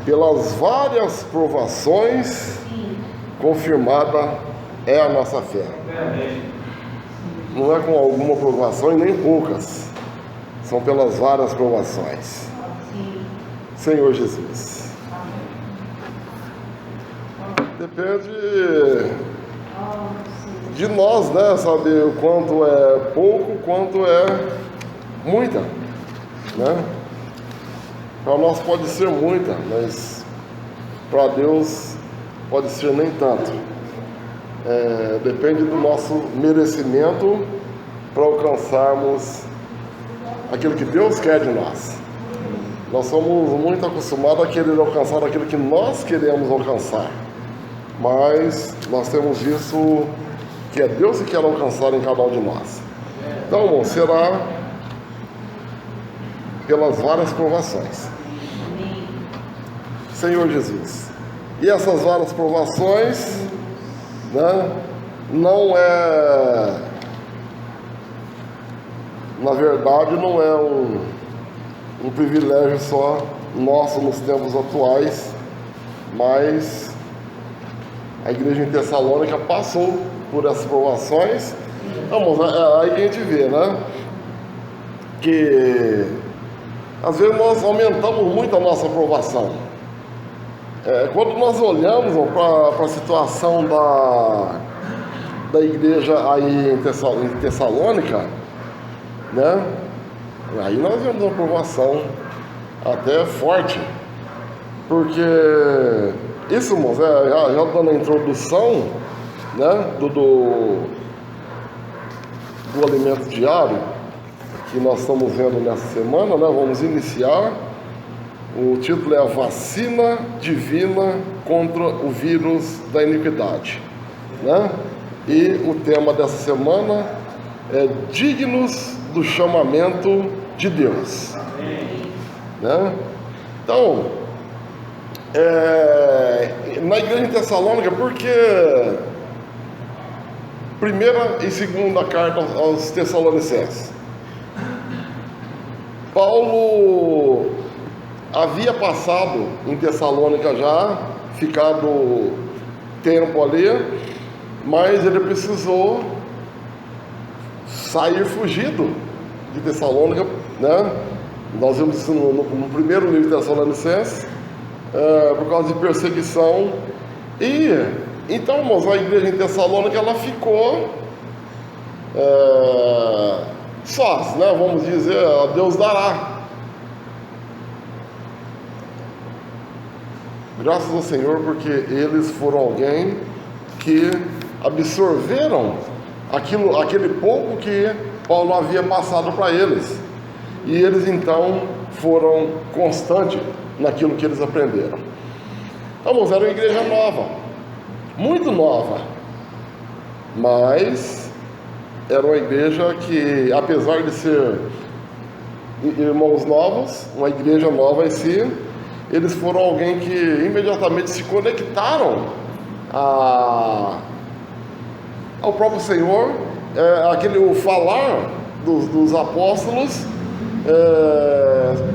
Pelas várias provações, confirmada é a nossa fé. Não é com alguma provação e nem poucas. São pelas várias provações. Senhor Jesus. Depende de nós, né? Saber o quanto é pouco, o quanto é muita, né? Para nós pode ser muita, mas para Deus pode ser nem tanto. Depende do nosso merecimento para alcançarmos aquilo que Deus quer de nós. Nós somos muito acostumados a querer alcançar aquilo que nós queremos alcançar, mas nós temos visto que é Deus que quer alcançar em cada um de nós. Então, irmão, será pelas várias provações. Senhor Jesus. E essas várias provações, né, não é, na verdade, não é um privilégio só nosso nos tempos atuais, mas a igreja em Tessalônica passou por essas provações. Vamos, aí que a gente vê, né, que às vezes nós aumentamos muito a nossa provação. Quando nós olhamos para a situação da igreja aí em Tessalônica, né, aí nós vemos uma provação até forte, porque isso, irmãos, já dando a introdução, né, do alimento diário que nós estamos vendo nessa semana, né, vamos iniciar. O título é a vacina divina contra o vírus da iniquidade, né? E o tema dessa semana é dignos do chamamento de Deus. Né? Então, na igreja em Tessalônica, porque primeira e segunda carta aos Tessalonicenses, Paulo havia passado em Tessalônica já, ficado tempo ali, mas ele precisou sair fugido de Tessalônica, né? Nós vimos isso no primeiro livro de Tessalonicenses, por causa de perseguição. E então, irmãos, a igreja em Tessalônica ela ficou sós, né? Vamos dizer, a Deus dará. Graças ao Senhor, porque eles foram alguém que absorveram aquele pouco que Paulo havia passado para eles. E eles então foram constantes naquilo que eles aprenderam. Então, era uma igreja nova, muito nova, mas era uma igreja que, apesar de ser irmãos novos, uma igreja nova em si, eles foram alguém que imediatamente se conectaram ao próprio Senhor. O falar dos apóstolos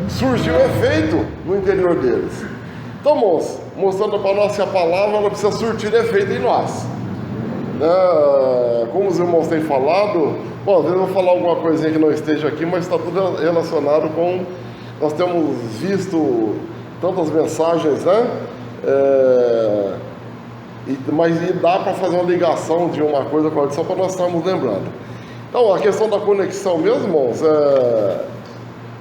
surgiu efeito no interior deles. Então, mostrando para nós que a palavra ela precisa surtir efeito em nós. Como os irmãos têm falado, às vezes eu vou falar alguma coisinha que não esteja aqui, mas está tudo relacionado com... Nós temos visto tantas mensagens, né? Mas dá para fazer uma ligação de uma coisa com a outra, só para nós estarmos lembrando. Então, a questão da conexão mesmo, irmãos,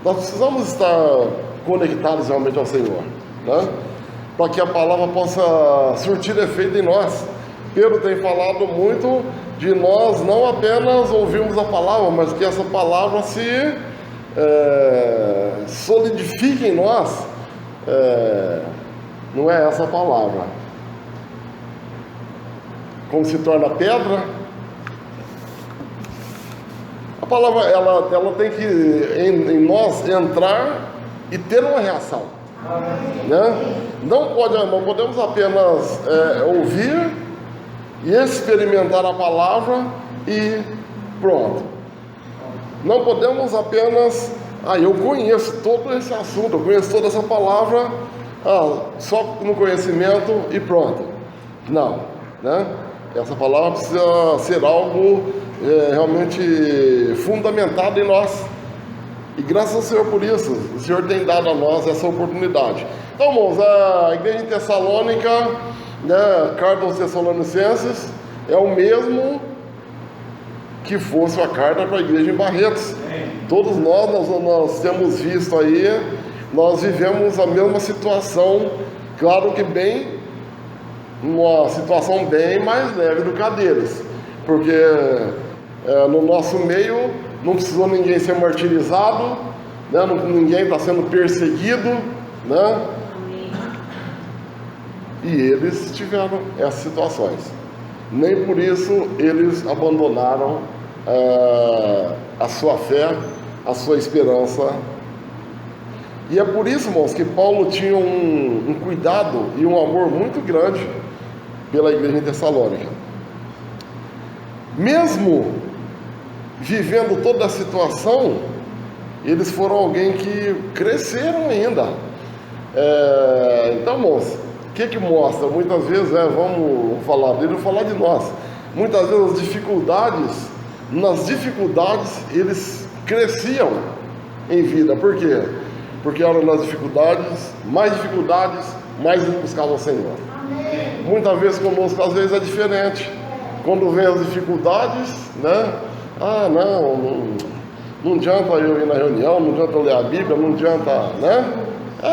nós precisamos estar conectados realmente ao Senhor, né? Para que a palavra possa surtir efeito em nós. Pedro tem falado muito de nós não apenas ouvirmos a palavra, mas que essa palavra se solidifique em nós. Não é essa a palavra. Como se torna pedra? A palavra, ela tem que, em nós, entrar e ter uma reação. Né? Não podemos apenas ouvir e experimentar a palavra e pronto. Não podemos apenas, eu conheço todo esse assunto, eu conheço toda essa palavra, só no conhecimento e pronto. Não, né? Essa palavra precisa ser algo realmente fundamentado em nós. E graças ao Senhor por isso, o Senhor tem dado a nós essa oportunidade. Então, irmãos, a igreja em Tessalônica, né, carta aos Tessalonicenses, é o mesmo que fosse a carta para a igreja em Barretos. Todos nós temos visto aí, nós vivemos a mesma situação, claro que uma situação bem mais leve do que a deles, porque no nosso meio não precisou ninguém ser martirizado, né? Ninguém está sendo perseguido, né? E eles tiveram essas situações. Nem por isso eles abandonaram a sua fé, a sua esperança. E é por isso, irmãos, que Paulo tinha um cuidado e um amor muito grande pela igreja em Tessalônica. Mesmo vivendo toda a situação, eles foram alguém que cresceram ainda. Então, irmãos, o que mostra? Muitas vezes, vamos falar dele, vou falar de nós. Muitas vezes nas dificuldades, eles cresciam em vida. Por quê? Porque eram nas dificuldades, mais eles buscavam o Senhor. Amém. Muitas vezes conosco, às vezes é diferente. Quando vem as dificuldades, né? Não adianta eu ir na reunião, não adianta eu ler a Bíblia, não adianta, né?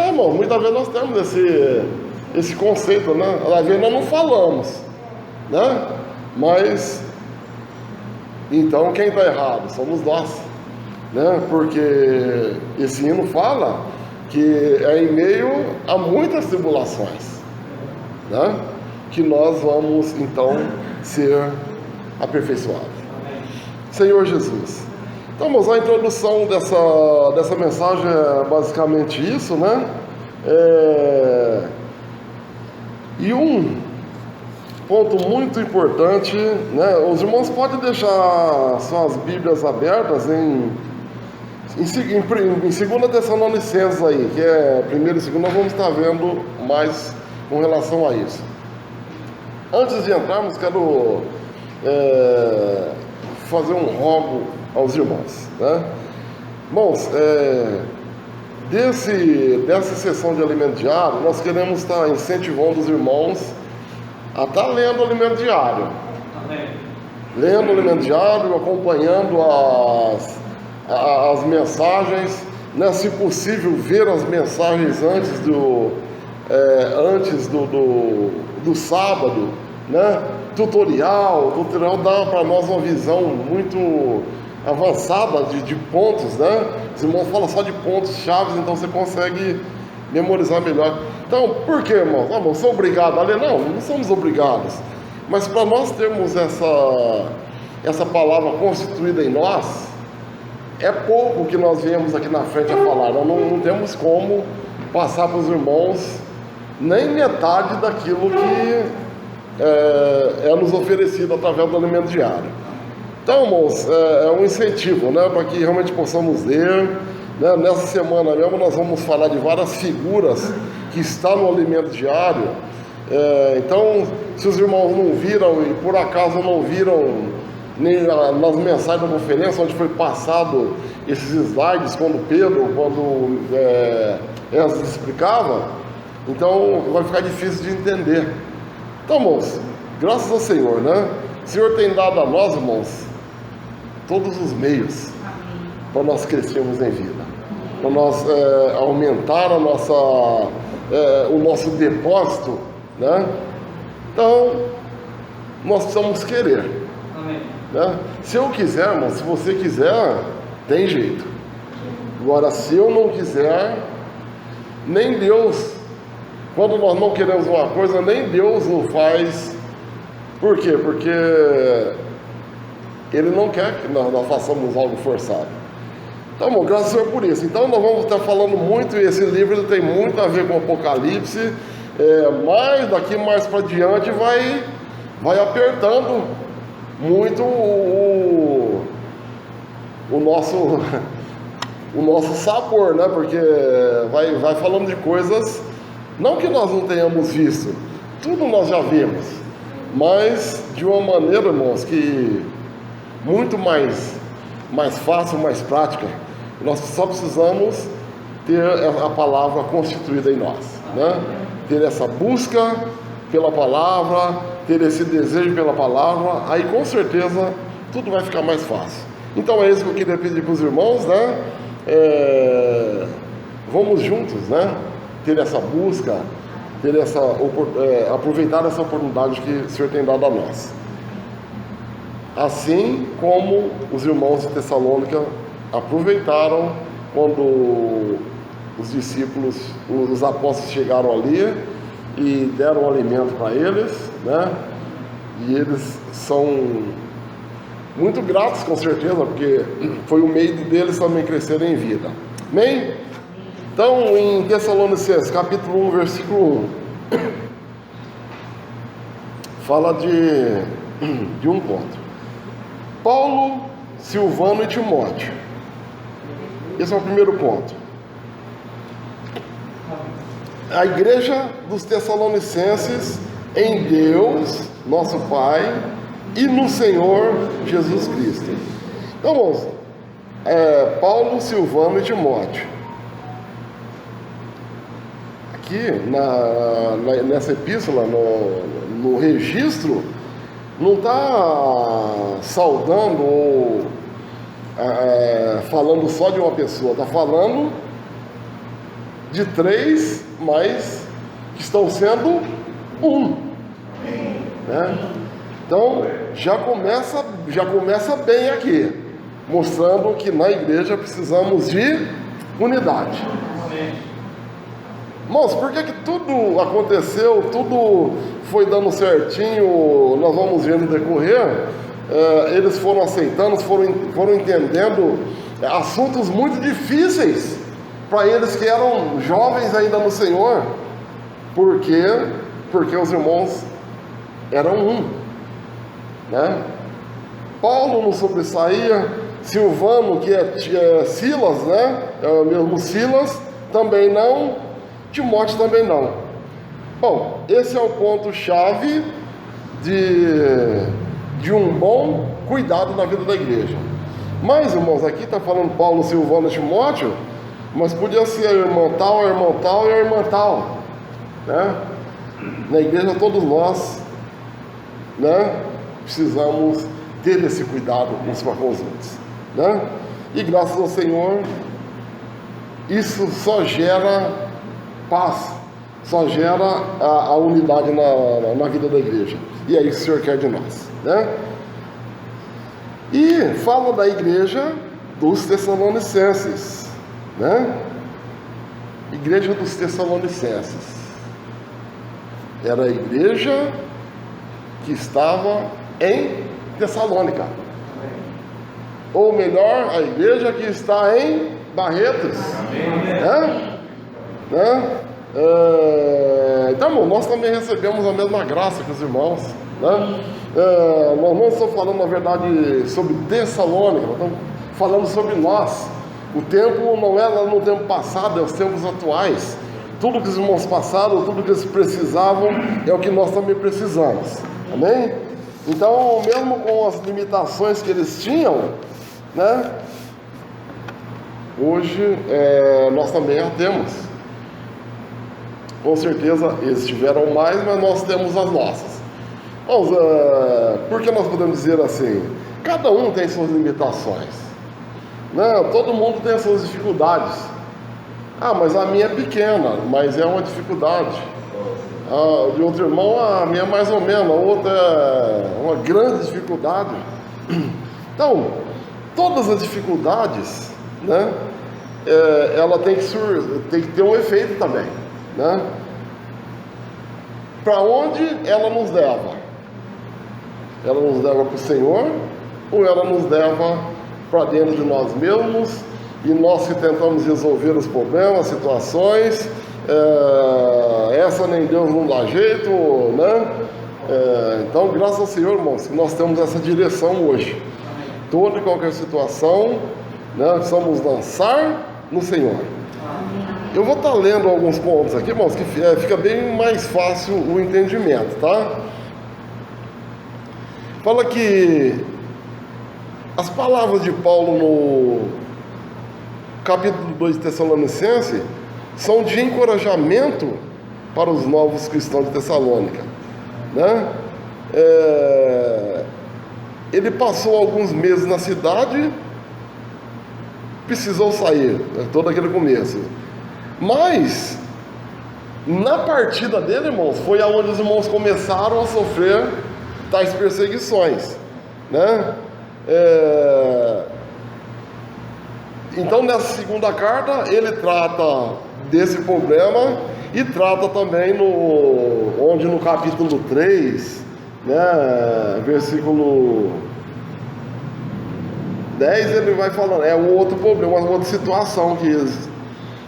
Irmão, muitas vezes nós temos esse conceito, né? Às vezes nós não falamos, né? Mas, então quem está errado? Somos nós, né? Porque esse hino fala que é em meio a muitas tribulações, né? Que nós vamos, então, ser aperfeiçoados. Senhor Jesus. Então, vamos à introdução dessa mensagem, é basicamente isso, né? E um ponto muito importante, né? Os irmãos podem deixar suas Bíblias abertas em 2 Tessalonicenses aí, que é 1º e 2º, nós vamos estar vendo mais com relação a isso. Antes de entrarmos, quero fazer um rogo aos irmãos, né? Irmãos, dessa sessão de alimento diário, nós queremos estar incentivando os irmãos a estar lendo o alimento diário. Amém. Lendo o alimento diário, acompanhando as mensagens, né? Se possível, ver as mensagens antes do sábado, né? Tutorial dá para nós uma visão muito avançada de pontos, né? Os irmãos falam só de pontos chaves, então você consegue memorizar melhor. Então, por que, irmãos? Irmãos, são obrigados a ler? Não somos obrigados. Mas para nós termos essa palavra constituída em nós, é pouco que nós viemos aqui na frente a falar. Nós não temos como passar para os irmãos nem metade daquilo que é nos oferecido através do alimento diário. Então, irmãos, é um incentivo, né, para que realmente possamos ler, né? Nessa semana mesmo nós vamos falar de várias figuras que estão no alimento diário. Então, se os irmãos não viram e por acaso não viram nem nas mensagens da conferência onde foi passado esses slides quando Esdras explicava, então vai ficar difícil de entender. Então, irmãos, graças ao Senhor, né? O Senhor tem dado a nós, irmãos, todos os meios para nós crescermos em vida, para nós aumentar o nosso depósito, né? Então, nós precisamos querer. Amém. Né? Se eu quiser, irmão, se você quiser, tem jeito. Agora, se eu não quiser, nem Deus, quando nós não queremos uma coisa, nem Deus não faz. Por quê? Porque Ele não quer que nós façamos algo forçado. Então, bom, graças ao Senhor por isso. Então, nós vamos estar falando muito, e esse livro ele tem muito a ver com o Apocalipse, mas daqui mais para diante vai apertando muito o nosso sabor, né? Porque vai falando de coisas, não que nós não tenhamos visto, tudo nós já vimos, mas de uma maneira, irmãos, que muito mais fácil, mais prática. Nós só precisamos ter a palavra constituída em nós, né? Ter essa busca pela palavra, ter esse desejo pela palavra, aí com certeza tudo vai ficar mais fácil. Então é isso que eu queria pedir para os irmãos, né? Vamos juntos, né? Ter essa busca, aproveitar essa oportunidade que o Senhor tem dado a nós. Assim como os irmãos de Tessalônica aproveitaram quando os discípulos, os apóstolos chegaram ali e deram o alimento para eles, né? E eles são muito gratos, com certeza, porque foi o meio deles também crescerem em vida. Amém? Então, em Tessalonicenses, capítulo 1, versículo 1, fala de um ponto. Paulo, Silvano e Timóteo. Esse é o primeiro ponto. A igreja dos Tessalonicenses em Deus, nosso Pai, e no Senhor Jesus Cristo. Então, vamos, Paulo, Silvano e Timóteo. Aqui, nessa epístola, no registro, não está saudando ou falando só de uma pessoa, está falando de 3, mas que estão sendo um, né? Então já começa bem aqui, mostrando que na igreja precisamos de unidade. Irmãos, por que tudo aconteceu, tudo foi dando certinho, nós vamos vendo no decorrer, eles foram aceitando, foram entendendo assuntos muito difíceis para eles que eram jovens ainda no Senhor. Por quê? Porque os irmãos eram um, né? Paulo não sobressaía, Silvano, que é Silas, né? É o mesmo Silas, também não, Timóteo também não. Bom, esse é o ponto-chave de um bom cuidado na vida da igreja. Mas, irmãos, aqui está falando Paulo, Silvano e Timóteo, mas podia ser a irmã tal, a irmã tal e a irmã tal, né? Na igreja todos nós, né, precisamos ter esse cuidado uns para com os outros, né? E graças ao Senhor, isso só gera paz, só gera a unidade na vida da igreja. E é isso que o Senhor quer de nós, né? E fala da igreja dos Tessalonicenses, né? Igreja dos Tessalonicenses era a igreja que estava em Tessalônica, ou melhor, a igreja que está em Barretos, né? Então, nós também recebemos a mesma graça que os irmãos, né? Nós não estamos falando, na verdade, sobre Tessalônica, nós estamos falando sobre nós. O tempo não é lá no tempo passado, é os tempos atuais. Tudo que os irmãos passaram, tudo que eles precisavam, é o que nós também precisamos. Amém? Então, mesmo com as limitações que eles tinham, né? Hoje, nós também a temos. Com certeza, eles tiveram mais, mas nós temos as nossas. Vamos, por que nós podemos dizer assim? Cada um tem suas limitações. Não, todo mundo tem as suas dificuldades. Ah, mas a minha é pequena, mas é uma dificuldade. De outro irmão, a minha é mais ou menos, a outra é uma grande dificuldade. Então, todas as dificuldades, né, ela tem que ter um efeito também, né? Para onde ela nos leva? Ela nos leva para o Senhor ou ela nos leva para dentro de nós mesmos e nós que tentamos resolver os problemas, situações, essa nem Deus não dá jeito, né? Então, graças ao Senhor, irmãos, que nós temos essa direção hoje. Toda e qualquer situação, né, precisamos lançar no Senhor. Eu vou estar lendo alguns pontos aqui, irmãos, que fica bem mais fácil o entendimento, tá? Fala que as palavras de Paulo no capítulo 2 de Tessalonicenses são de encorajamento para os novos cristãos de Tessalônica, né? Ele passou alguns meses na cidade, precisou sair, todo aquele começo. Mas, na partida dele, irmãos, foi aonde os irmãos começaram a sofrer tais perseguições, né? Então, nessa segunda carta, ele trata desse problema e trata também onde no capítulo 3, né, versículo 10, ele vai falando, um outro problema, uma outra situação que eles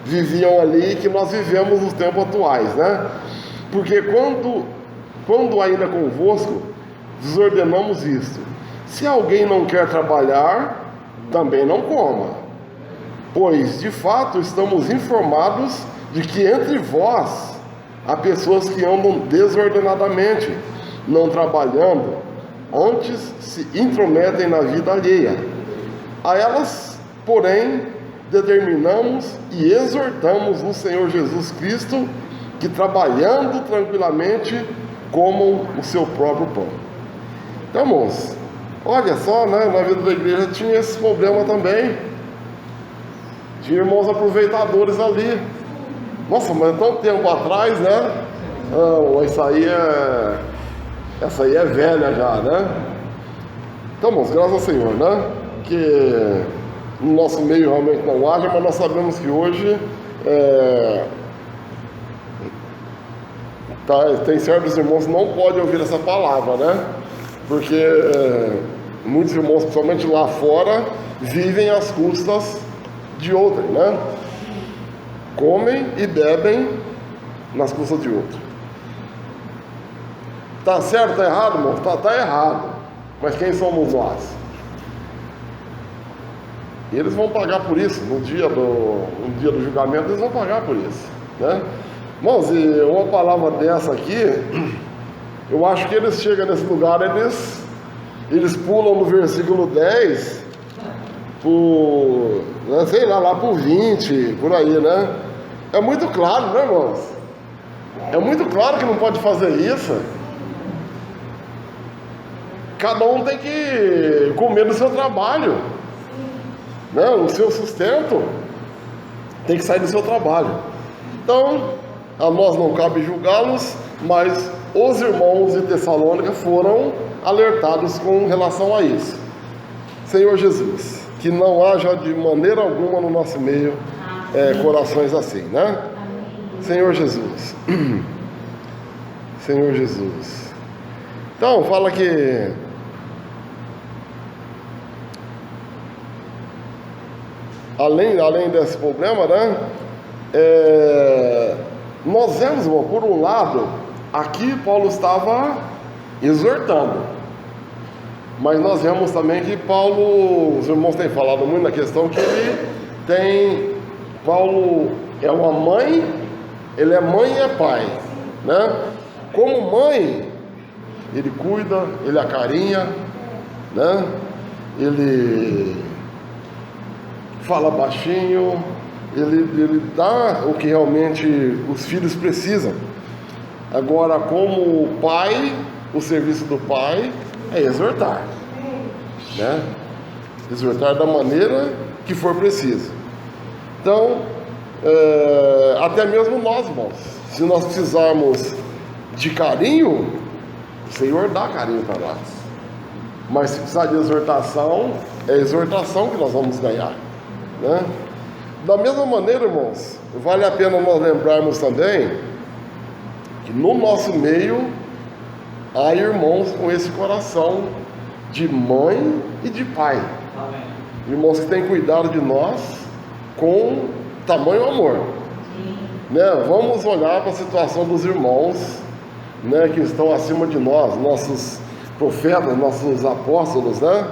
viviam ali, que nós vivemos nos tempos atuais, né? Porque quando ainda convosco, desordenamos isto: se alguém não quer trabalhar, também não coma, pois de fato estamos informados de que entre vós há pessoas que andam desordenadamente, não trabalhando, antes se intrometem na vida alheia. A elas, porém, determinamos e exortamos no Senhor Jesus Cristo que, trabalhando tranquilamente, comam o seu próprio pão. Então, irmãos, olha só, né, na vida da igreja tinha esse problema também. Tinha irmãos aproveitadores ali. Nossa, mas tanto tempo atrás, né? Essa aí é velha já, né? Então, irmãos, graças ao Senhor, né? Que no nosso meio realmente não haja, mas nós sabemos que hoje tem certos irmãos que não podem ouvir essa palavra, né? Porque muitos irmãos, principalmente lá fora, vivem às custas de outrem, né? Comem e bebem nas custas de outro. Tá certo, tá errado, irmão? Tá errado. Mas quem somos nós? E eles vão pagar por isso, no dia do julgamento eles vão pagar por isso, né? Irmãos, e uma palavra dessa aqui, eu acho que eles chegam nesse lugar, eles pulam no versículo 10, sei lá por 20, por aí, né? É muito claro, né, irmãos? É muito claro que não pode fazer isso. Cada um tem que comer do seu trabalho, né? O seu sustento tem que sair do seu trabalho. Então, a nós não cabe julgá-los, mas os irmãos de Tessalônica foram alertados com relação a isso. Senhor Jesus, que não haja de maneira alguma no nosso meio corações assim, né? Senhor Jesus. Senhor Jesus. Então, fala que além desse problema, né? Nós vemos, irmão, por um lado, aqui Paulo estava exortando, mas nós vemos também que Paulo, os irmãos têm falado muito na questão que Paulo é uma mãe, ele é mãe e é pai, né? Como mãe, ele cuida, ele acarinha, né? Ele fala baixinho, ele dá o que realmente os filhos precisam. Agora, como pai, o serviço do pai é exortar, né? Exortar da maneira que for preciso. Então, até mesmo nós, irmãos, se nós precisarmos de carinho, o Senhor dá carinho para nós. Mas se precisar de exortação, é exortação que nós vamos ganhar, né? Da mesma maneira, irmãos, vale a pena nós lembrarmos também que no nosso meio há irmãos com esse coração de mãe e de pai. Irmãos que têm cuidado de nós com tamanho amor. Né? Vamos olhar para a situação dos irmãos, né, que estão acima de nós, nossos profetas, nossos apóstolos, né?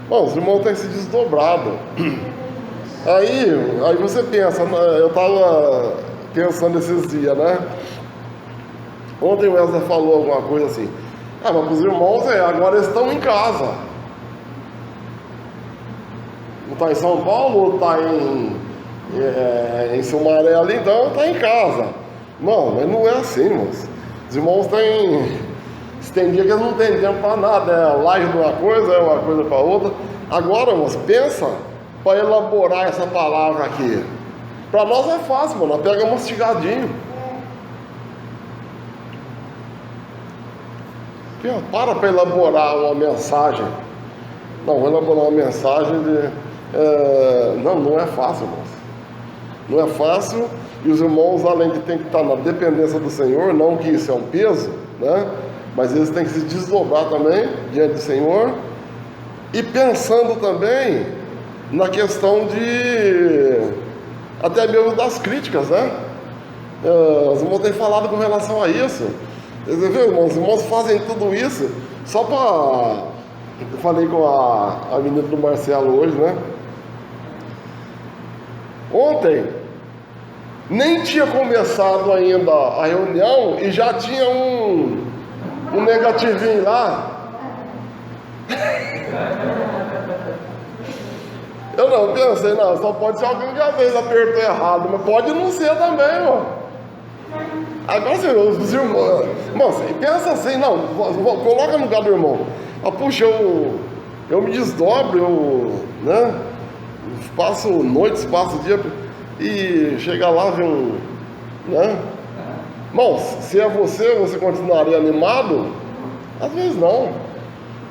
Bom, os irmãos têm se desdobrado. Aí você pensa, eu estava pensando esses dias, né? Ontem o Wesley falou alguma coisa assim: ah, mas os irmãos agora estão em casa. Não está em São Paulo, está em Sumaré ali, então está em casa. Não, mas não é assim, irmãos. Os irmãos tem dia que eles não têm tempo para nada, é live de uma coisa, é uma coisa para outra. Agora, irmãos, pensa para elaborar essa palavra aqui. Para nós é fácil, mano, nós pegamos mastigadinho. Para elaborar uma mensagem. Não, vou elaborar uma mensagem não é fácil, irmãos. Não é fácil, e os irmãos, além de ter que estar na dependência do Senhor, não que isso é um peso, né? Mas eles têm que se desdobrar também diante do Senhor, e pensando também na questão até mesmo das críticas, né? Os irmãos têm falado com relação a isso. Vocês viram, irmãos? Os irmãos fazem tudo isso só para... Eu falei com a menina do Marcelo hoje, né? Ontem nem tinha começado ainda a reunião e já tinha um negativinho lá. Eu não pensei, não, só pode ser alguém que às vezes apertou errado, mas pode não ser também, ó. Agora os irmãos, pensa assim, não, coloca no lugar do irmão. Ah, puxa, eu me desdobro, né? Passo noites, passo dia e chegar lá ver né? Irmãos, se é você continuaria animado? Às vezes não.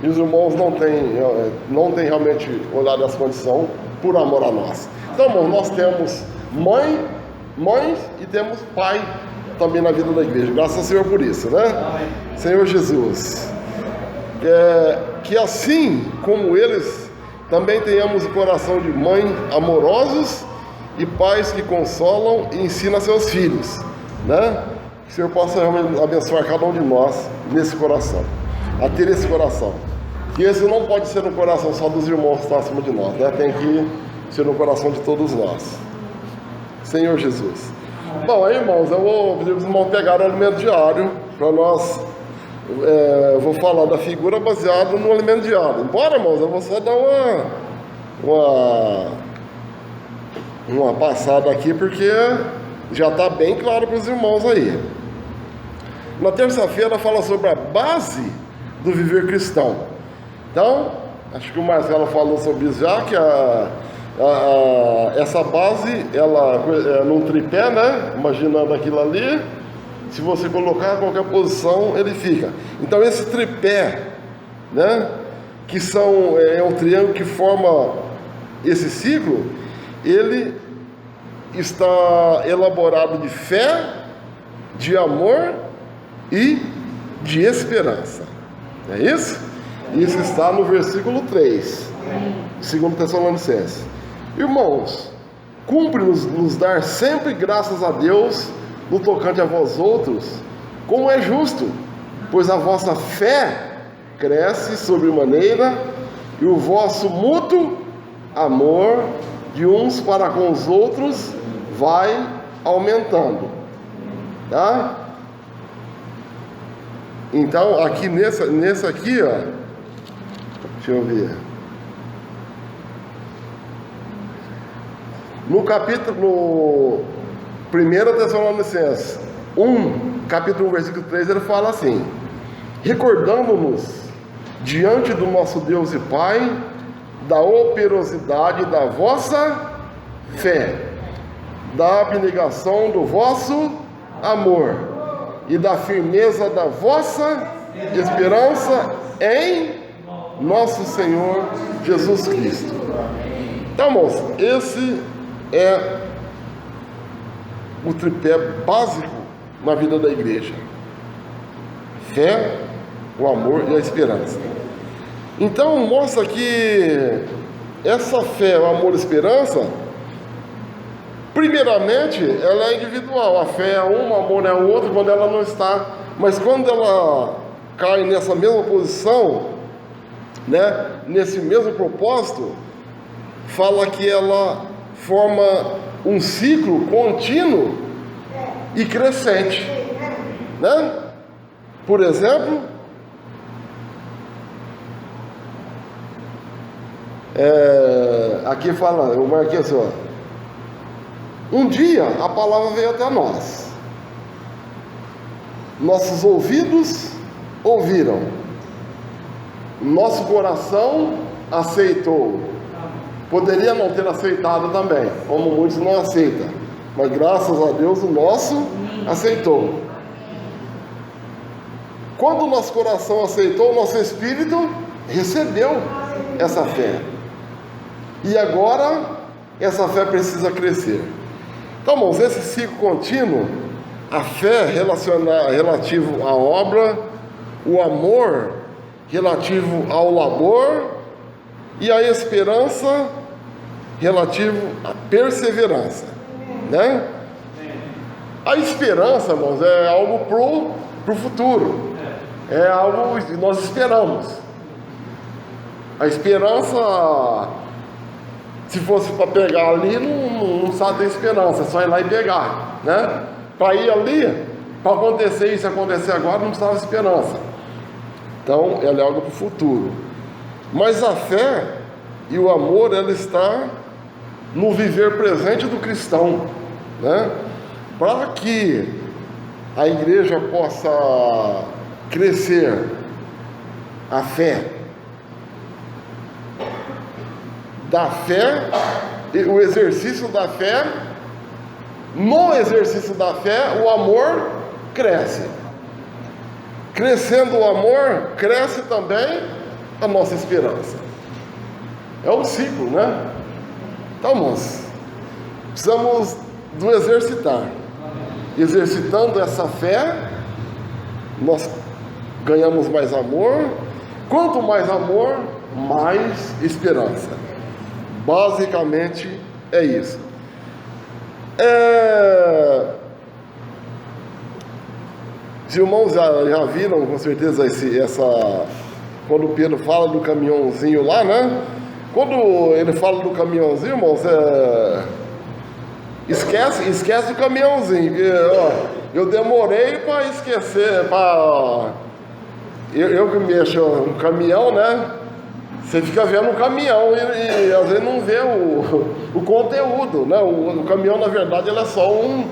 E os irmãos não têm realmente olhado essa condição por amor a nós. Então, irmãos, nós temos mãe e temos pai também na vida da igreja. Graças ao Senhor por isso, né? Amém. Senhor Jesus, que assim como eles, também tenhamos o coração de mãe amorosos e pais que consolam e ensinam a seus filhos, né? Que o Senhor possa realmente abençoar cada um de nós nesse coração, a ter esse coração. Que esse não pode ser no coração só dos irmãos que estão acima de nós, né? Tem que ser no coração de todos nós. Senhor Jesus. Bom, aí, irmãos, eu vou pedir para os irmãos pegarem o alimento diário para nós. Eu vou falar da figura baseada no alimento diário. Embora, irmãos, eu vou só dar uma passada aqui, porque já está bem claro para os irmãos aí. Na terça-feira fala sobre a base do viver cristão. Então, acho que o Marcelo falou sobre isso já, que essa base, ela é num tripé, né? Imaginando aquilo ali. Se você colocar em qualquer posição, ele fica. Então esse tripé, né, que é um triângulo que forma esse ciclo, ele está elaborado de fé, de amor e de esperança. É isso? Isso está no versículo 3, 2 Tessalonicenses. Irmãos, cumpre-nos dar sempre graças a Deus no tocante a vós outros, como é justo, pois a vossa fé cresce sobremaneira e o vosso mútuo amor de uns para com os outros vai aumentando, tá? Então aqui nesse aqui, ó, deixa eu ver, no capítulo 1 Tessalonicenses 1, capítulo 1, versículo 3, ele fala assim: recordando-nos diante do nosso Deus e Pai da operosidade da vossa fé, da abnegação do vosso amor e da firmeza da vossa esperança em nosso Senhor Jesus Cristo. Então, irmãos, esse é o tripé básico na vida da igreja: fé, o amor e a esperança. Então mostra que essa fé, o amor e a esperança, primeiramente, ela é individual. A fé é uma, o amor é outra, quando ela não está. Mas quando ela cai nessa mesma posição, né, nesse mesmo propósito, fala que ela forma um ciclo contínuo e crescente, né? Por exemplo, aqui fala, eu marquei assim, ó. Um dia a palavra veio até nós. Nossos ouvidos ouviram. Nosso coração aceitou. Poderia não ter aceitado também, como muitos não aceitam. Mas graças a Deus o nosso aceitou. Quando o nosso coração aceitou, o nosso espírito recebeu essa fé. E agora essa fé precisa crescer. Então, irmãos, esse ciclo contínuo, a fé relativo à obra, o amor relativo ao labor e a esperança relativo à perseverança, né? A esperança, irmãos, é algo pro futuro, é algo que nós esperamos. A esperança, se fosse para pegar ali, não sabe ter esperança, é só ir lá e pegar, né? Para ir ali, para acontecer isso, acontecer agora, não precisava de esperança. Então, ela é algo para o futuro. Mas a fé e o amor, ela está no viver presente do cristão, né? Para que a igreja possa crescer a fé, da fé, o exercício da fé, no exercício da fé, o amor cresce. Crescendo o amor, cresce também a nossa esperança. É um ciclo, né? Então, irmãos, precisamos do exercitar. Exercitando essa fé, nós ganhamos mais amor. Quanto mais amor, mais esperança. Basicamente é isso. Os irmãos já viram com certeza quando o Pedro fala do caminhãozinho lá, né? Quando ele fala do caminhãozinho, irmãos, esquece o caminhãozinho. Eu demorei para esquecer, eu que mexo no caminhão, né? Você fica vendo o caminhão e às vezes não vê o conteúdo, né? O caminhão, na verdade, ele é só um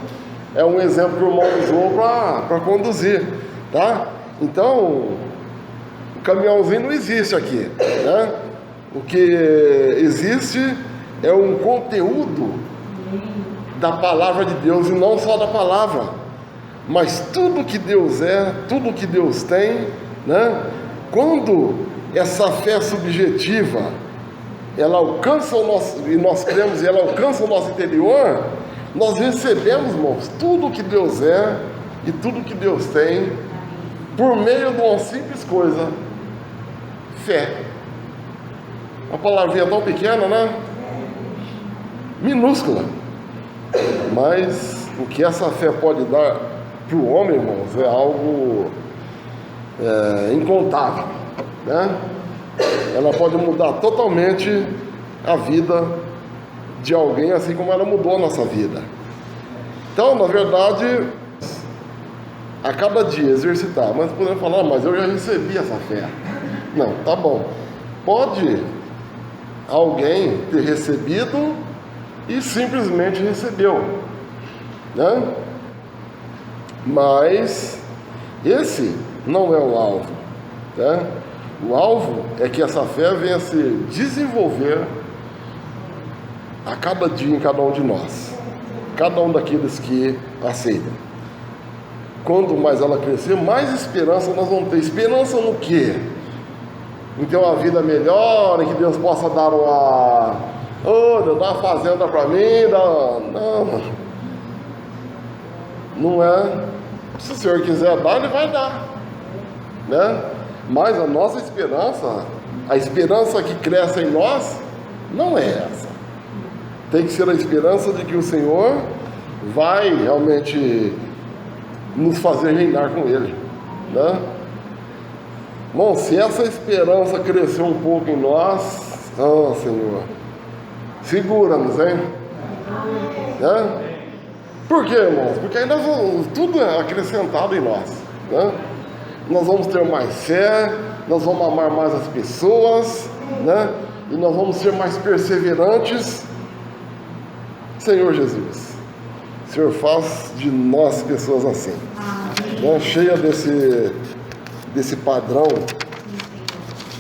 exemplo que o irmão usou para conduzir, tá? Então, o caminhãozinho não existe aqui, né? O que existe é um conteúdo da palavra de Deus, e não só da palavra, mas tudo que Deus é, tudo que Deus tem, né? Quando essa fé subjetiva, ela alcança o nosso, e nós cremos, e ela alcança o nosso interior, nós recebemos, irmãos, tudo que Deus é e tudo que Deus tem, por meio de uma simples coisa: fé. Uma palavrinha tão pequena, né? Minúscula. Mas o que essa fé pode dar para o homem, irmãos, é algo incontável, né? Ela pode mudar totalmente a vida de alguém, assim como ela mudou a nossa vida. Então, na verdade, a cada dia exercitar. Mas podemos falar: mas eu já recebi essa fé. Não, tá bom. Pode alguém ter recebido e simplesmente recebeu, né? Mas esse não é o alvo, né? O alvo é que essa fé venha a se desenvolver a cada dia em cada um de nós, cada um daqueles que aceitam. Quanto mais ela crescer, mais esperança nós vamos ter. Esperança no quê? Em ter uma vida melhor, em que Deus possa dar Deus dá uma fazenda para mim, não é. Se o Senhor quiser dar, Ele vai dar, né? Mas a nossa esperança, A esperança que cresce em nós não é essa. Tem que ser a esperança de que o Senhor vai realmente nos fazer reinar com Ele, né? Bom, se essa esperança crescer um pouco em nós, Senhor, segura-nos, hein? Né? Por quê, irmãos? Porque aí nós vamos, tudo é acrescentado em nós, né? Nós vamos ter mais fé, nós vamos amar mais as pessoas, né? E nós vamos ser mais perseverantes. Senhor Jesus, o Senhor faz de nós pessoas assim, né? Cheia desse padrão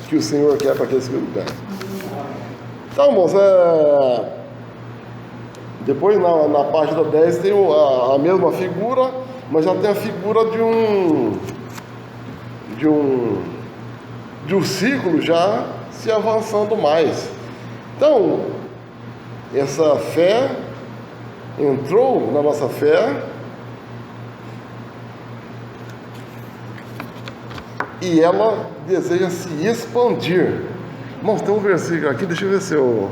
que o Senhor quer para aqueles que o querem. Então, irmãos, depois na página 10 tem a mesma figura, mas já tem a figura de um ciclo já se avançando mais. Então, essa fé entrou na nossa fé e ela deseja se expandir. Irmãos, tem um versículo aqui, deixa eu ver se eu...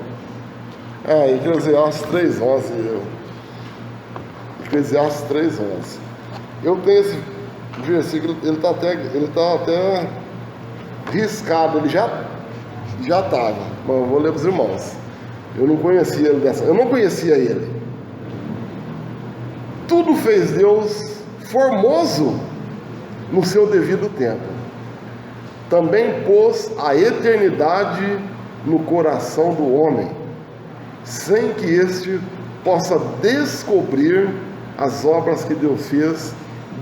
Eclesiastes 3:11. Eclesiastes 3:11. Eu tenho esse versículo, ele está até riscado, ele já estava. Mas eu vou ler para os irmãos. Eu não conhecia ele. Tudo fez Deus formoso no seu devido tempo. Também pôs a eternidade no coração do homem, sem que este possa descobrir as obras que Deus fez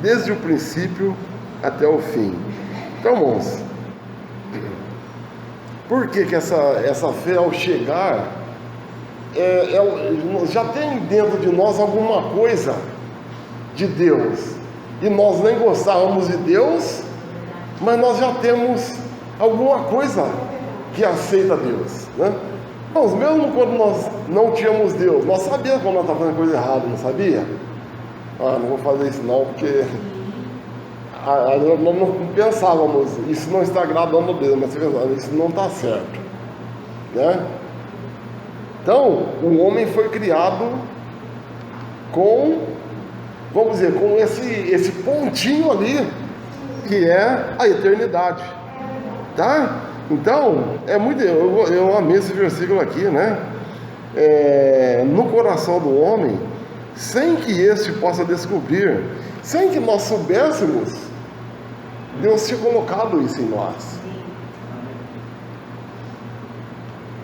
desde o princípio até o fim. Então, irmãos, por que essa fé, ao chegar, já tem dentro de nós alguma coisa de Deus, e nós nem gostávamos de Deus, mas nós já temos alguma coisa que aceita Deus, né? Mas mesmo quando nós não tínhamos Deus, nós sabíamos quando nós estávamos fazendo coisa errada, não sabia? Não vou fazer isso não, porque nós não pensávamos, isso não está agradando a Deus, mas isso não está certo, né? Então, o homem foi criado com, vamos dizer, com esse pontinho ali, que é a eternidade, tá? Então, eu amei esse versículo aqui, né? No coração do homem, sem que este possa descobrir, sem que nós soubéssemos, Deus tinha colocado isso em nós.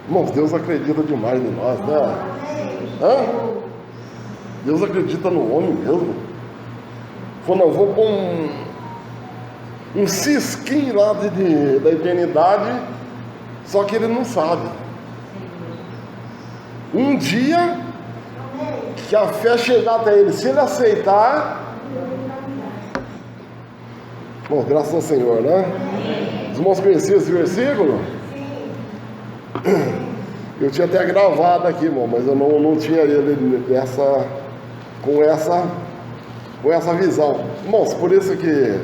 Irmãos, Deus acredita demais em nós, né? Deus acredita no homem mesmo. Quando eu vou pôr um cisquinho lá da eternidade, só que ele não sabe. Um dia que a fé chegar até ele, se ele aceitar, bom, graças ao Senhor, né? Os irmãos conheciam esse versículo? Eu tinha até gravado aqui, irmão, mas eu não tinha ele com essa visão. Irmãos, por isso que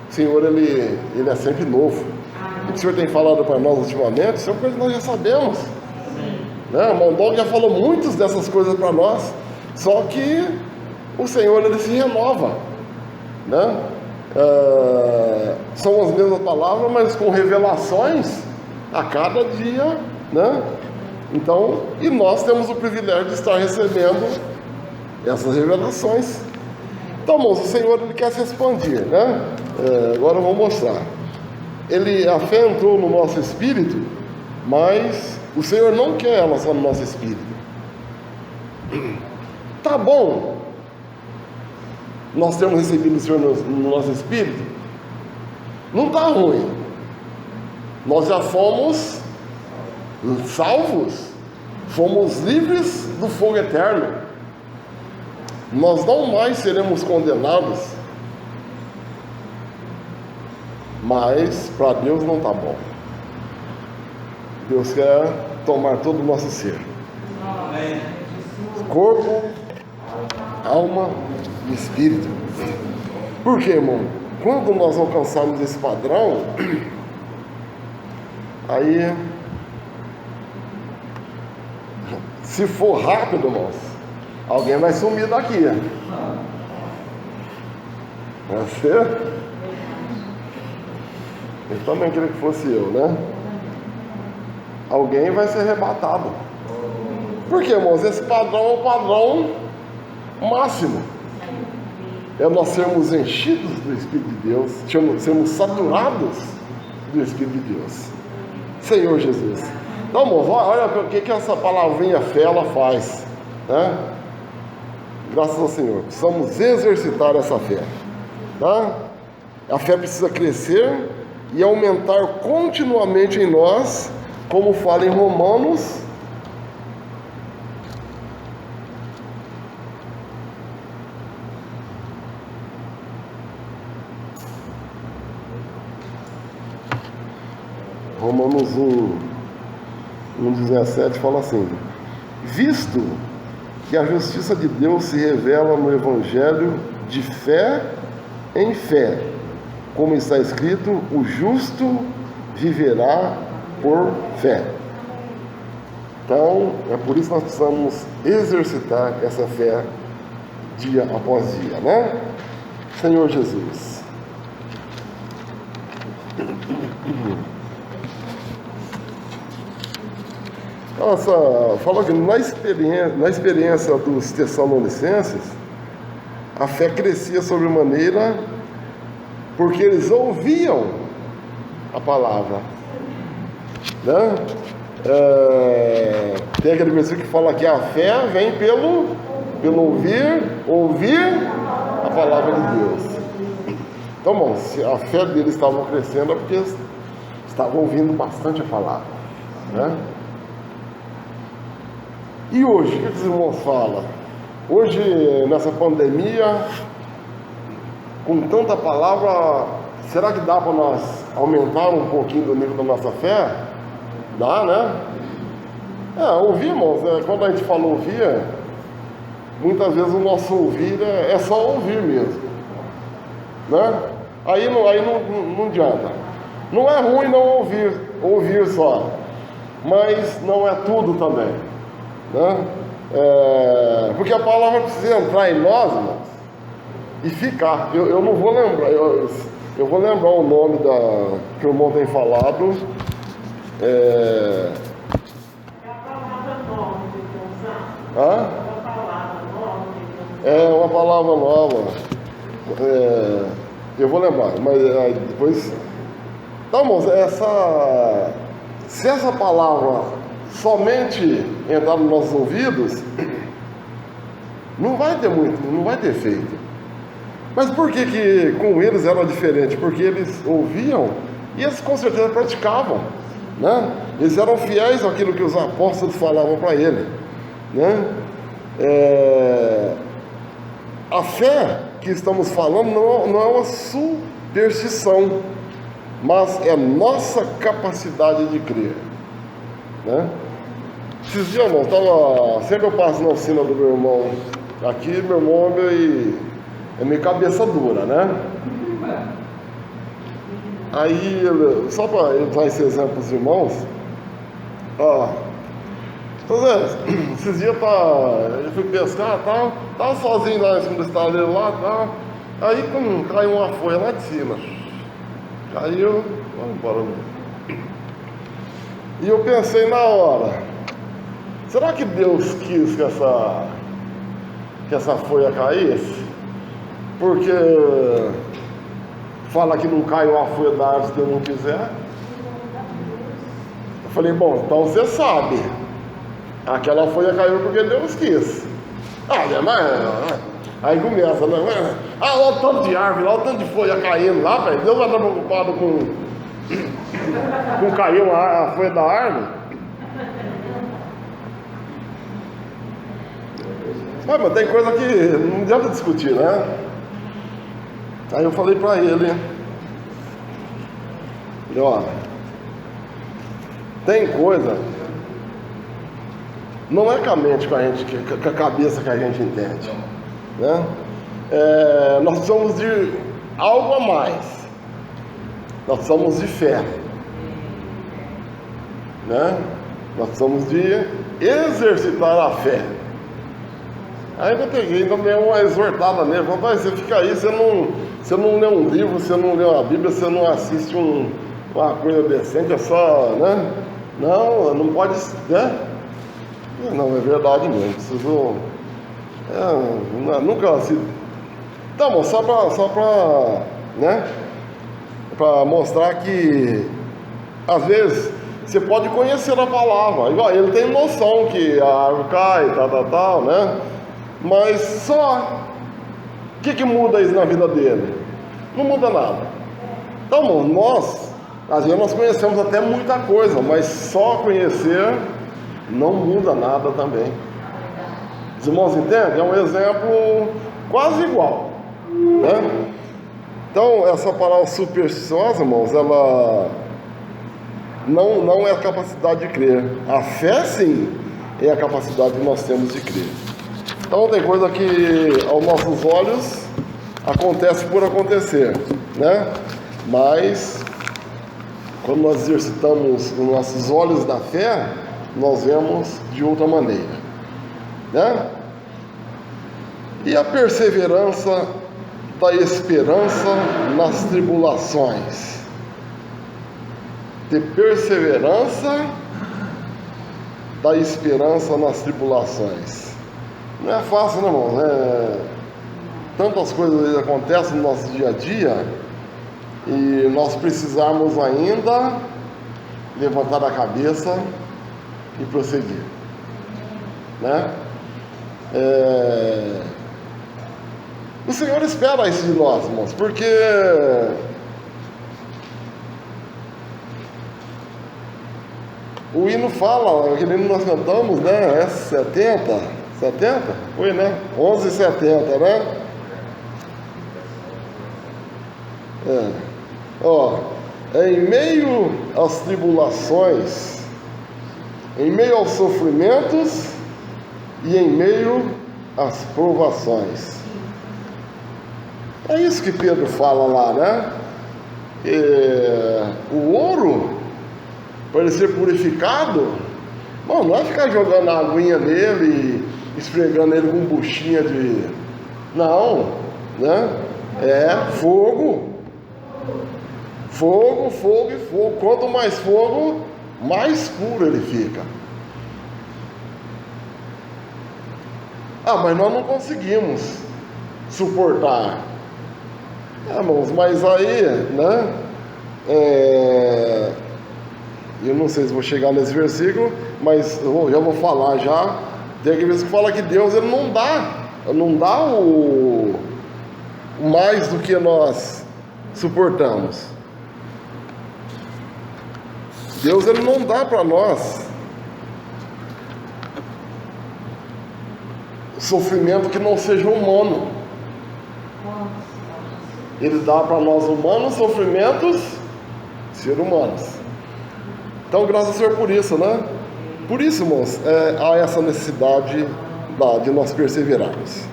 o Senhor, ele é sempre novo. O que o Senhor tem falado para nós ultimamente são coisas que nós já sabemos, né? O irmão Dog já falou muitas dessas coisas para nós, só que o Senhor, ele se renova, né? São as mesmas palavras, mas com revelações a cada dia, né? Então, e nós temos o privilégio de estar recebendo essas revelações. Então, irmãos, o Senhor, ele quer se expandir, né? Agora eu vou mostrar. A fé entrou no nosso espírito, mas o Senhor não quer ela só no nosso espírito. Tá bom, nós temos recebido o Senhor no nosso espírito, não tá ruim. Nós já fomos salvos, fomos livres do fogo eterno. Nós não mais seremos condenados, mas para Deus não está bom. Deus quer tomar todo o nosso ser, corpo, alma e espírito. Por quê, irmão? Quando nós alcançarmos esse padrão, Aí, se for rápido, irmãos, alguém vai sumir daqui. Vai ser? Eu também queria que fosse eu, né? Alguém vai ser arrebatado. Por quê, irmãos? Esse padrão é o padrão máximo. É nós sermos enchidos do Espírito de Deus, sermos saturados do Espírito de Deus. Senhor Jesus. Então, irmãos, olha o que essa palavrinha fé ela faz, né? Graças ao Senhor. Precisamos exercitar essa fé, tá? A fé precisa crescer e aumentar continuamente em nós, como fala em Romanos. Romanos 1:17 fala assim: visto que a justiça de Deus se revela no Evangelho de fé em fé, como está escrito, o justo viverá por fé. Então, é por isso que nós precisamos exercitar essa fé dia após dia, né? Senhor Jesus. Nossa, fala que na experiência dos Tessalonicenses, a fé crescia sobremaneira porque eles ouviam a palavra, né? Tem aquele versículo que fala que a fé vem pelo ouvir a palavra de Deus. Então, bom, se a fé deles estava crescendo é porque eles estavam ouvindo bastante a palavra, né? E hoje, o que os irmãos falam? Hoje, nessa pandemia, com tanta palavra, será que dá para nós aumentar um pouquinho do nível da nossa fé? Dá, né? Ouvir, irmãos, quando a gente fala ouvir, muitas vezes o nosso ouvir é só ouvir mesmo, né? Aí não adianta. Não é ruim não ouvir só, mas não é tudo também, né? Porque a palavra precisa entrar em nós, irmãos, e ficar. Eu não vou lembrar, eu vou lembrar o nome que o irmão tem falado. É a palavra nova que tem que usar. Hã? É uma palavra nova. Eu vou lembrar, mas depois. Então, irmãos, se essa palavra somente entrar nos nossos ouvidos, não vai ter efeito. Mas por que com eles era diferente? Porque eles ouviam e eles com certeza praticavam, né? Eles eram fiéis àquilo que os apóstolos falavam para ele, né? A fé que estamos falando não é uma superstição, mas é nossa capacidade de crer, né? Esses dias, irmão, sempre eu passo na oficina do meu irmão aqui. Meu irmão é meio cabeça dura, né? Aí, só para eu dar esse exemplo para os irmãos, esses dias eu fui pescar, tava sozinho lá em cima do estaleiro lá, aí caiu uma folha lá de cima, caiu, vamos embora mesmo. E eu pensei na hora, será que Deus quis que essa folha caísse? Porque fala que não caiu a folha da árvore se Deus não quiser. Eu falei, bom, então você sabe, aquela folha caiu porque Deus quis. Mas aí começa, né? Olha o tanto de árvore, olha o tanto de folha caindo lá, velho. Deus vai estar preocupado com cair a folha da árvore. Mas tem coisa que não adianta discutir, né? Aí eu falei pra ele, olha, tem coisa, não é com a mente com a cabeça que a gente entende, né? Nós precisamos de algo a mais, nós precisamos de fé. né? Nós precisamos de exercitar a fé. Aí eu peguei, ainda dei uma exortada nele, falei, mas você fica aí, você não lê um livro, você não lê uma Bíblia, você não assiste uma coisa decente, é só, né? Não pode, né? Não, é verdade mesmo, preciso, nunca se... Tá bom, só pra, né? Pra mostrar que, às vezes, você pode conhecer a palavra, igual ele tem noção que a árvore cai, tal, né? Mas só, o que muda isso na vida dele? Não muda nada. Então, nós, às vezes nós conhecemos até muita coisa, mas só conhecer não muda nada também. Os irmãos entendem? É um exemplo quase igual, né? Então, essa palavra supersticiosa, irmãos, ela não é a capacidade de crer. A fé, sim, é a capacidade que nós temos de crer. Então, tem coisa que, aos nossos olhos, acontece por acontecer, né? Mas, quando nós exercitamos os nossos olhos da fé, nós vemos de outra maneira, né? E a perseverança da esperança nas tribulações. Ter perseverança da esperança nas tribulações. Não é fácil, né, irmão? Tantas coisas acontecem no nosso dia a dia e nós precisamos ainda levantar a cabeça e prosseguir, né? O Senhor espera isso de nós, irmãos, porque o hino fala, aquele hino nós cantamos, né? É 70? Foi, né? 11:70, né? Em meio às tribulações, em meio aos sofrimentos e em meio às provações. É isso que Pedro fala lá, né? O ouro, para ele ser purificado, não é ficar jogando a aguinha nele e esfregando ele com buchinha de... Não, né? É fogo. Fogo e fogo. Quanto mais fogo, mais puro ele fica. Mas nós não conseguimos suportar. Irmãos, mas aí, né? Eu não sei se vou chegar nesse versículo, mas eu já vou falar já. Tem aquele versículo que fala que Deus ele não dá o mais do que nós suportamos. Deus ele não dá para nós sofrimento que não seja humano. Ele dá para nós humanos sofrimentos ser humanos. Então, graças ao Senhor por isso, né? Por isso, irmãos, há essa necessidade de nós perseverarmos.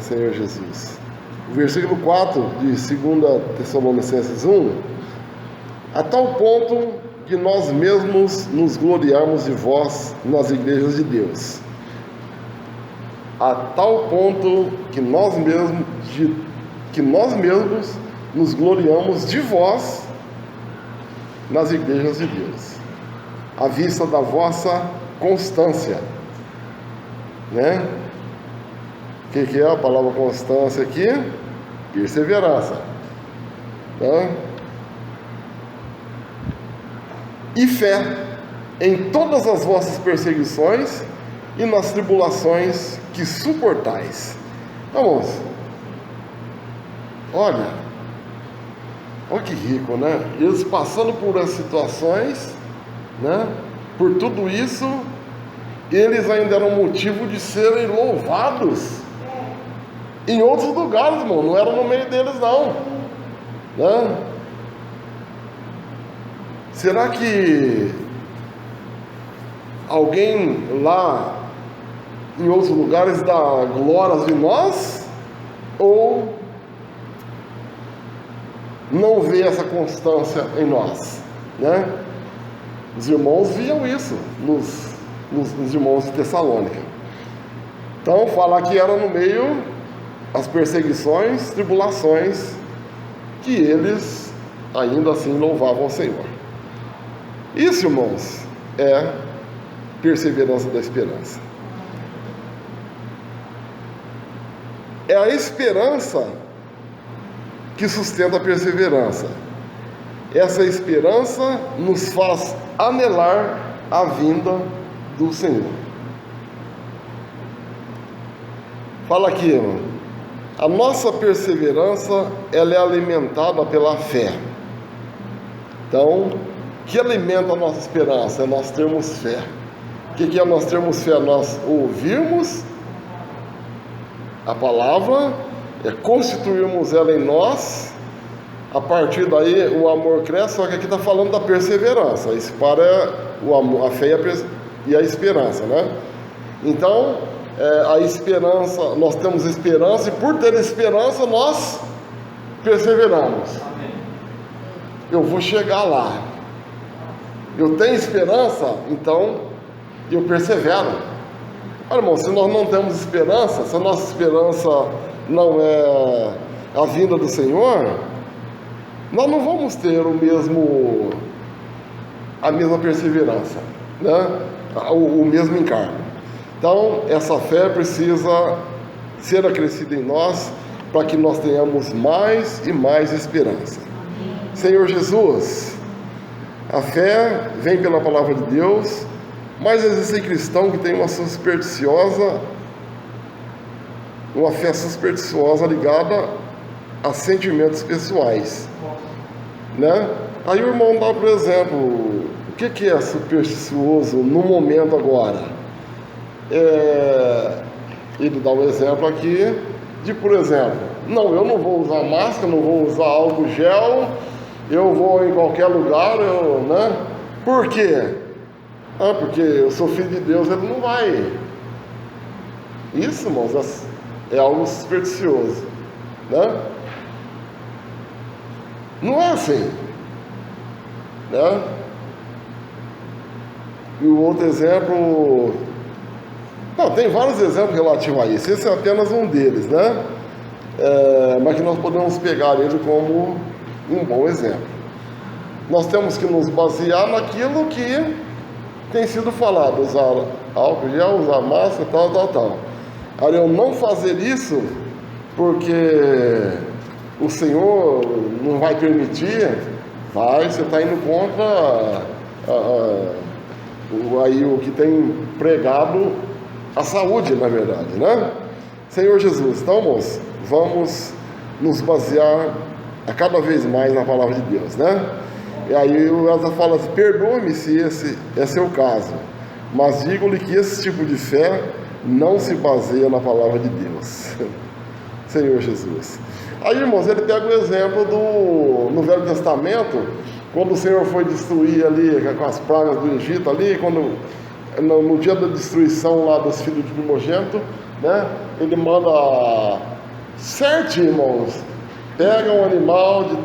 Senhor Jesus. O versículo 4 de 2 Tessalonicenses 1: a tal ponto que nós mesmos nos gloriamos de vós nas igrejas de Deus. A tal ponto que nós mesmos nos gloriamos de vós nas igrejas de Deus, à vista da vossa constância, né? O que é a palavra constância aqui? Perseverança, né? E fé em todas as vossas perseguições e nas tribulações que suportais. Vamos, olha que rico, né? Eles passando por as situações, né? Por tudo isso, eles ainda eram motivo de serem louvados em outros lugares, irmão. Não era no meio deles, não, né? Será que alguém lá em outros lugares dá glórias de nós, ou não vê essa constância em nós, né? Os irmãos viam isso nos irmãos de Tessalônica. Então, falar que era no meio as perseguições, tribulações, que eles ainda assim louvavam o Senhor. Isso, irmãos, é perseverança da esperança. É a esperança que sustenta a perseverança. Essa esperança nos faz anelar a vinda do Senhor. Fala aqui, irmão. A nossa perseverança, ela é alimentada pela fé. Então, o que alimenta a nossa esperança? É nós termos fé. O que é nós termos fé? Nós ouvirmos a palavra, constituirmos ela em nós. A partir daí o amor cresce, só que aqui está falando da perseverança. Isso para o amor, a fé e a esperança, né? Então, a esperança, nós temos esperança, e por ter esperança nós perseveramos. Amém. Eu vou chegar lá. Eu tenho esperança, então eu persevero. Olha, irmão, se nós não temos esperança, se a nossa esperança não é a vinda do Senhor, nós não vamos ter a mesma perseverança, né? O mesmo encargo. Então, essa fé precisa ser acrescida em nós, para que nós tenhamos mais e mais esperança. Senhor Jesus, a fé vem pela palavra de Deus, mas existem cristãos que têm uma fé supersticiosa ligada a sentimentos pessoais, né? Aí o irmão dá, por exemplo, o que é supersticioso no momento agora? Ele dá um exemplo aqui de, por exemplo, eu não vou usar máscara, não vou usar álcool gel, eu vou em qualquer lugar, né? Por quê? Porque eu sou filho de Deus, ele não vai. Isso, irmãos, é algo supersticioso, né? Não é assim, né? E o outro exemplo, tem vários exemplos relativos a isso. Esse é apenas um deles, né? Mas que nós podemos pegar ele como um bom exemplo. Nós temos que nos basear naquilo que tem sido falado: usar álcool gel, usar máscara, tal. Agora, eu não fazer isso porque o Senhor não vai permitir, você está indo contra o que tem pregado a saúde, na verdade, né? Senhor Jesus, então, irmãos, vamos nos basear a cada vez mais na palavra de Deus, né? E aí o Elza fala assim: perdoe-me se esse é seu caso, mas digo-lhe que esse tipo de fé não se baseia na palavra de Deus. Senhor Jesus. Aí, irmãos, ele pega o exemplo no Velho Testamento, quando o Senhor foi destruir ali com as pragas do Egito ali, no dia da destruição lá dos filhos de primogênito, né? Ele manda certinho, irmãos, pega um animal de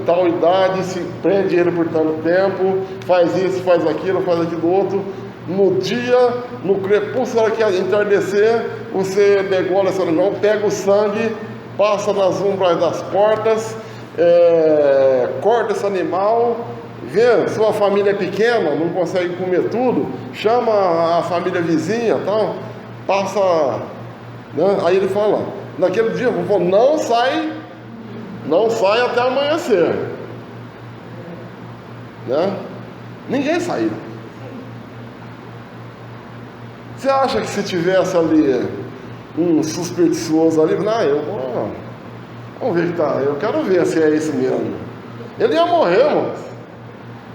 tal idade, se prende ele por tanto tempo, faz isso, faz aquilo outro. No crepúsculo, na hora que entardecer, você degola esse animal, pega o sangue, passa nas umbras das portas, corta esse animal, vê, sua família é pequena, não consegue comer tudo, chama a família vizinha, tal, passa, né? Aí ele fala, naquele dia, não sai até amanhecer, né? Ninguém saiu. Você acha que se tivesse ali um supersticioso ali, vamos ver que tá, eu quero ver se é isso mesmo. Ele ia morrer, irmão.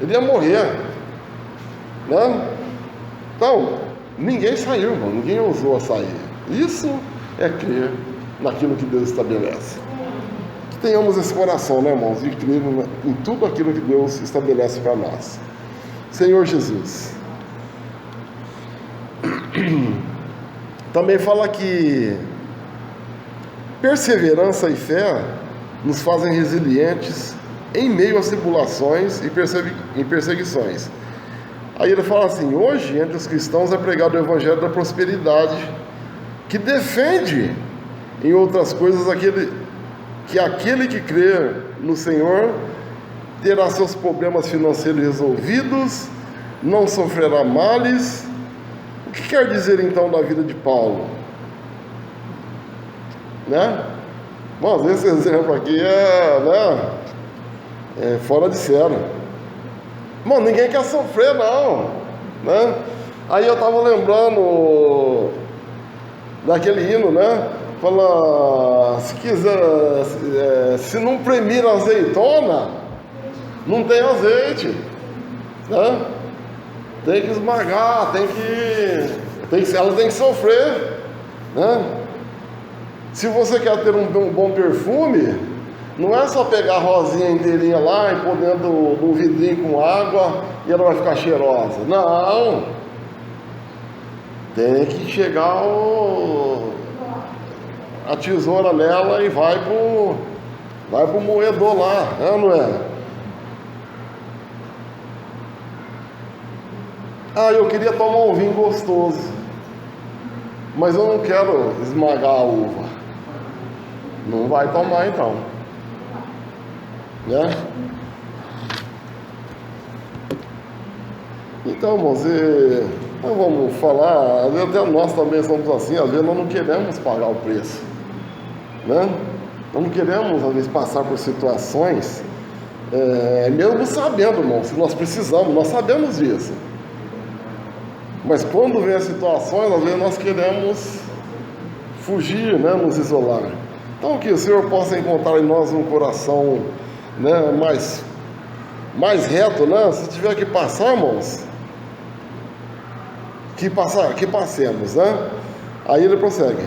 Ele ia morrer, né? Então, ninguém saiu, irmão. Ninguém ousou a sair. Isso é crer naquilo que Deus estabelece. Que tenhamos esse coração, né, irmãos, de crer em tudo aquilo que Deus estabelece para nós. Senhor Jesus, Também fala que perseverança e fé nos fazem resilientes em meio às tribulações e perseguições. Aí ele fala assim: hoje entre os cristãos é pregado o evangelho da prosperidade, que defende, em outras coisas, aquele que crê no Senhor terá seus problemas financeiros resolvidos, não sofrerá males. O que quer dizer então da vida de Paulo? Né? Bom, esse exemplo aqui é fora de série. Bom, ninguém quer sofrer não, né? Aí eu estava lembrando daquele hino, né? Fala, se quiser, se não premir a azeitona, não tem azeite, né? Tem que esmagar, ela tem que sofrer, né? Se você quer ter um bom perfume, não é só pegar a rosinha inteirinha lá e pôr dentro de um vidrinho com água e ela vai ficar cheirosa. Não! Tem que chegar a tesoura nela e vai pro moedor lá, não é? Ah, eu queria tomar um vinho gostoso, mas eu não quero esmagar a uva. Não vai tomar então, né? Então, irmãos, nós vamos falar, às vezes até nós também somos assim, às vezes nós não queremos pagar o preço, né? Nós não queremos, às vezes, passar por situações, mesmo sabendo, irmãos, se nós precisamos, nós sabemos disso. Mas quando vem as situações, às vezes nós queremos fugir, né, nos isolar. Então que o Senhor possa encontrar em nós um coração, né, mais reto, né? Se tiver que passar, irmãos, que passemos, né? Aí ele prossegue.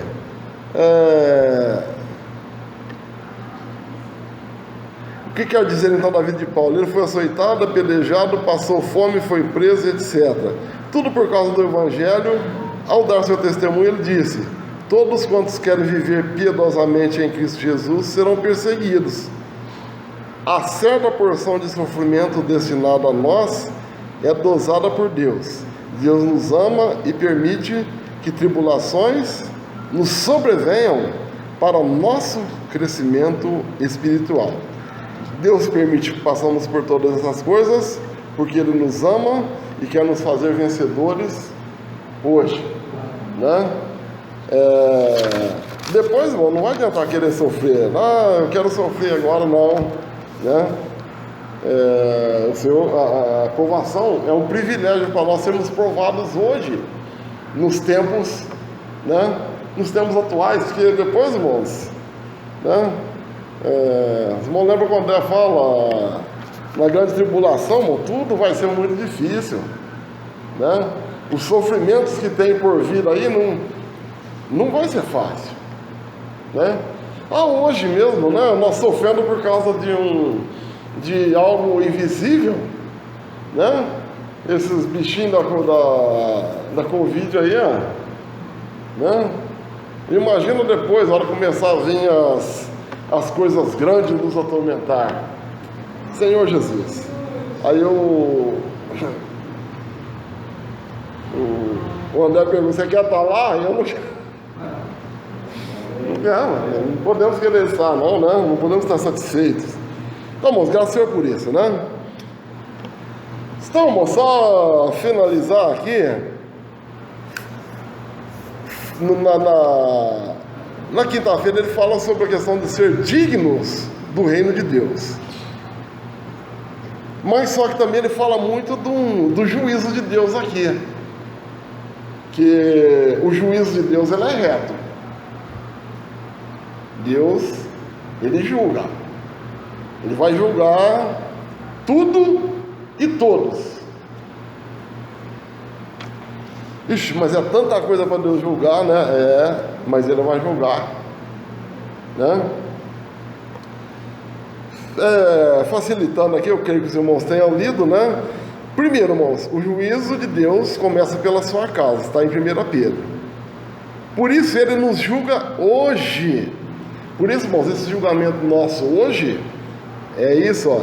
O que quer dizer então da vida de Paulo? Ele foi açoitado, apedrejado, passou fome, foi preso, etc. Tudo por causa do Evangelho. Ao dar seu testemunho, ele disse: todos quantos querem viver piedosamente em Cristo Jesus serão perseguidos. A certa porção de sofrimento destinada a nós é dosada por Deus. Deus nos ama e permite que tribulações nos sobrevenham para o nosso crescimento espiritual. Deus permite que passamos por todas essas coisas porque Ele nos ama e quer nos fazer vencedores hoje, né? Depois, irmão, não vai adiantar querer sofrer. Ah, eu quero sofrer agora, não, né? O Senhor, a provação é um privilégio para nós sermos provados hoje, nos tempos, né? Nos tempos atuais, porque depois, irmãos, né? Os irmãos lembram quando André fala na grande tribulação, irmão, tudo vai ser muito difícil, né? Os sofrimentos que tem por vir aí não vai ser fácil, né? Hoje mesmo, né? Nós sofrendo por causa de algo invisível, né? Esses bichinhos da Covid aí, né? Imagina depois, a hora que começar a vir as coisas grandes nos atormentar. Senhor Jesus. Aí o André pergunta: você quer estar lá? Eu não quero. Não podemos querer estar, não, né? Não podemos estar satisfeitos. Então, irmãos, graças a Deus por isso, né? Então, irmãos, só finalizar aqui. Na quinta-feira ele fala sobre a questão de ser dignos do reino de Deus. Mas só que também ele fala muito do juízo de Deus aqui. Que o juízo de Deus, ele é reto. Deus, ele julga. Ele vai julgar tudo e todos. Ixi, mas é tanta coisa para Deus julgar, né? Mas ele vai julgar, né? Facilitando aqui, eu creio que os irmãos tenham lido, né? Primeiro, irmãos, o juízo de Deus começa pela sua casa, está em 1 Pedro. Por isso ele nos julga hoje. Por isso, irmãos, esse julgamento nosso hoje é isso, ó.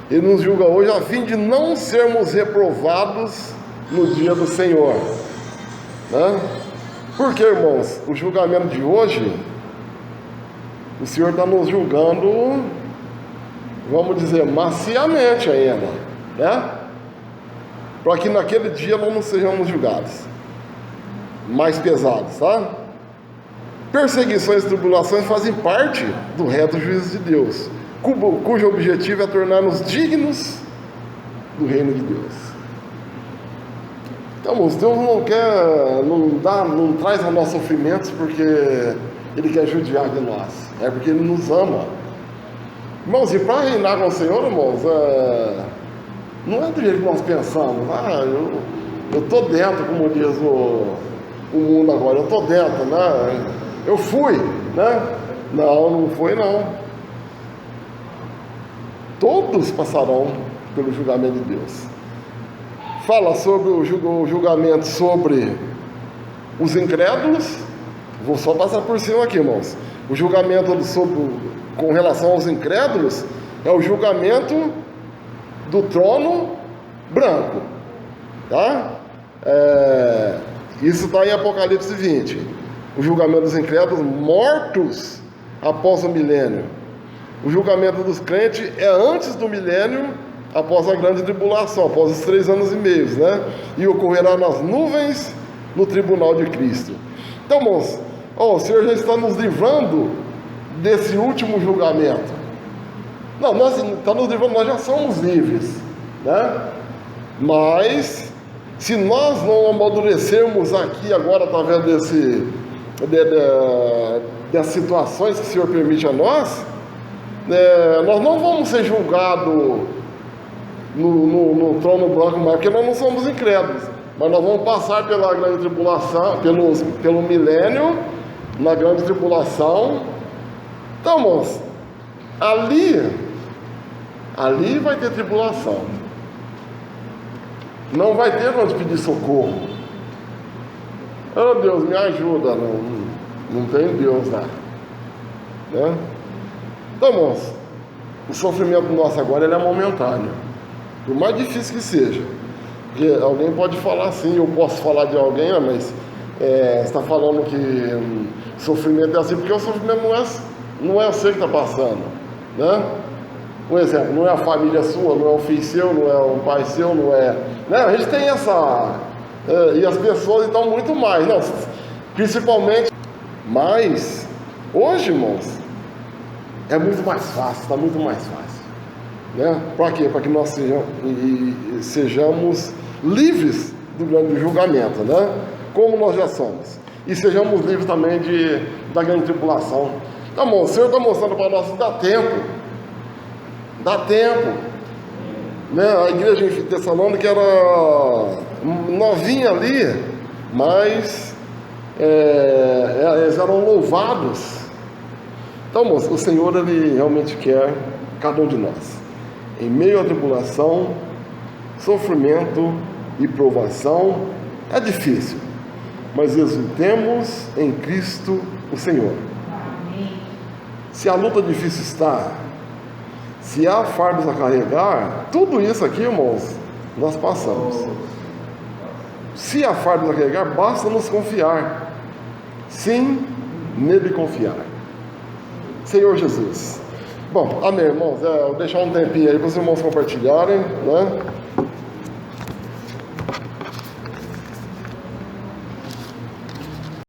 Ele nos julga hoje a fim de não sermos reprovados no dia do Senhor. Por que, irmãos? O julgamento de hoje, o Senhor está nos julgando, vamos dizer, maciamente ainda, para que naquele dia não sejamos julgados mais pesados, tá? Perseguições e tribulações fazem parte do reto juízo de Deus, cujo objetivo é tornar-nos dignos do reino de Deus. Então, Deus não traz a nós sofrimentos porque Ele quer judiar de nós, é porque Ele nos ama. Irmãos, e para reinar com o Senhor, irmãos, não é do jeito que nós pensamos. Eu estou dentro, como diz o mundo agora, eu estou dentro, eu fui, não foi não. Todos passarão pelo julgamento de Deus. Fala sobre o julgamento sobre os incrédulos. Vou só passar por cima aqui, irmãos. O julgamento com relação aos incrédulos é o julgamento do trono branco, tá? Isso está em Apocalipse 20. O julgamento dos incrédulos mortos após o milênio. O julgamento dos crentes é antes do milênio, após a grande tribulação, após os 3 anos e meio, e ocorrerá nas nuvens no tribunal de Cristo. Então, irmãos, o Senhor já está nos livrando desse último julgamento. Não, nós já somos livres, mas se nós não amadurecermos aqui agora através dessas situações que o Senhor permite a nós, nós não vamos ser julgados no trono branco mais, porque nós não somos incrédulos, mas nós vamos passar pela grande tribulação, pelo milênio, na grande tribulação. Então, irmãos, ali vai ter tribulação, não vai ter onde pedir socorro. Oh, Deus, me ajuda. Não tem Deus lá, Então, irmãos, o sofrimento nosso agora ele é momentâneo, por mais difícil que seja. Porque alguém pode falar assim, eu posso falar de alguém, mas você está falando que sofrimento é assim, porque o sofrimento não é você que está passando, Por exemplo, não é a família sua, não é um filho seu, não é um pai seu, não é... A gente tem essa... e as pessoas então muito mais, principalmente... Mas, hoje, irmãos, é muito mais fácil, está muito mais fácil, Para quê? Para que nós sejamos livres do grande julgamento, Como nós já somos. E sejamos livres também da grande tribulação. Então, irmão, o Senhor está mostrando para nós que dá tempo. Dá tempo. A igreja em Tessalônica era novinha ali, mas eles eram louvados. Então, moço, o Senhor, Ele realmente quer cada um de nós. Em meio à tribulação, sofrimento e provação, é difícil, mas exultemos em Cristo o Senhor. Se a luta difícil está, se há fardos a carregar, tudo isso aqui, irmãos, nós passamos. Se há fardos a carregar, basta nos confiar. Sim, nele confiar. Senhor Jesus. Bom, amém, irmãos. Vou deixar um tempinho aí para os irmãos compartilharem,